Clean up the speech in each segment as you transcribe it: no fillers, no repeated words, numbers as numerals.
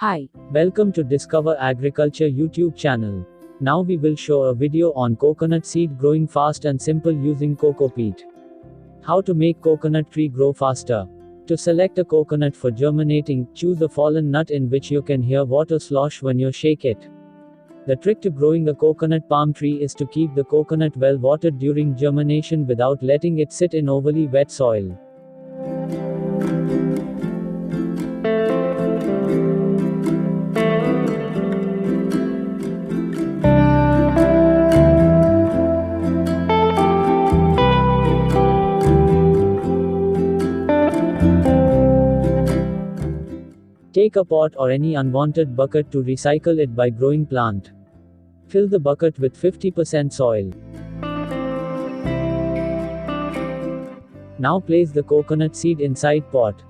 Hi. Welcome to Discover Agriculture YouTube channel. Now we will show a video on coconut seed growing fast and simple using Cocopeat. How to make coconut tree grow faster. To select a coconut for germinating, choose a fallen nut in which you can hear water slosh when you shake it. The trick to growing a coconut palm tree is to keep the coconut well watered during germination without letting it sit in overly wet soil. Take a pot or any unwanted bucket to recycle it by growing plant. Fill the bucket with 50% soil. Now place the coconut seed inside pot.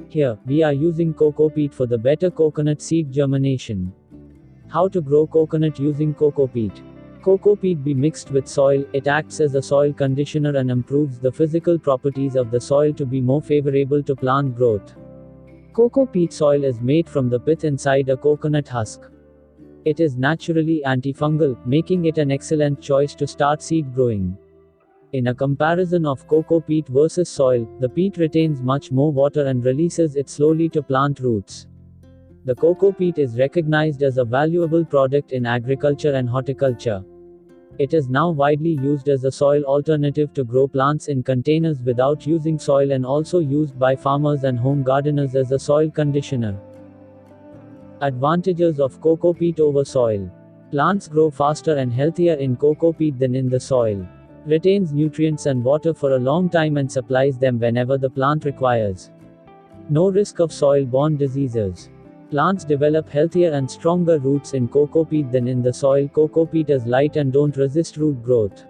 Here, we are using Cocopeat for the better coconut seed germination. How to grow coconut using Cocopeat. Cocopeat be mixed with soil, it acts as a soil conditioner and improves the physical properties of the soil to be more favorable to plant growth. Cocopeat soil is made from the pith inside a coconut husk. It is naturally antifungal, making it an excellent choice to start seed growing. In a comparison of Cocopeat versus soil, the peat retains much more water and releases it slowly to plant roots. The Cocopeat is recognized as a valuable product in agriculture and horticulture. It is now widely used as a soil alternative to grow plants in containers without using soil and also used by farmers and home gardeners as a soil conditioner. Advantages of Cocopeat over soil. Plants grow faster and healthier in Cocopeat than in the soil. Retains nutrients and water for a long time and supplies them whenever the plant requires. No risk of soil-borne diseases. Plants develop healthier and stronger roots in Cocopeat than in the soil. Cocopeat is light and don't resist root growth.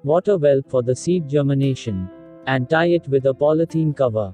Water well for the seed germination. And tie it with a polythene cover.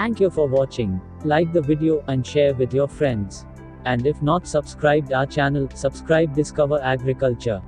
Thank you for watching. Like the video and share with your friends. And if not subscribed our channel, subscribe Discover Agriculture.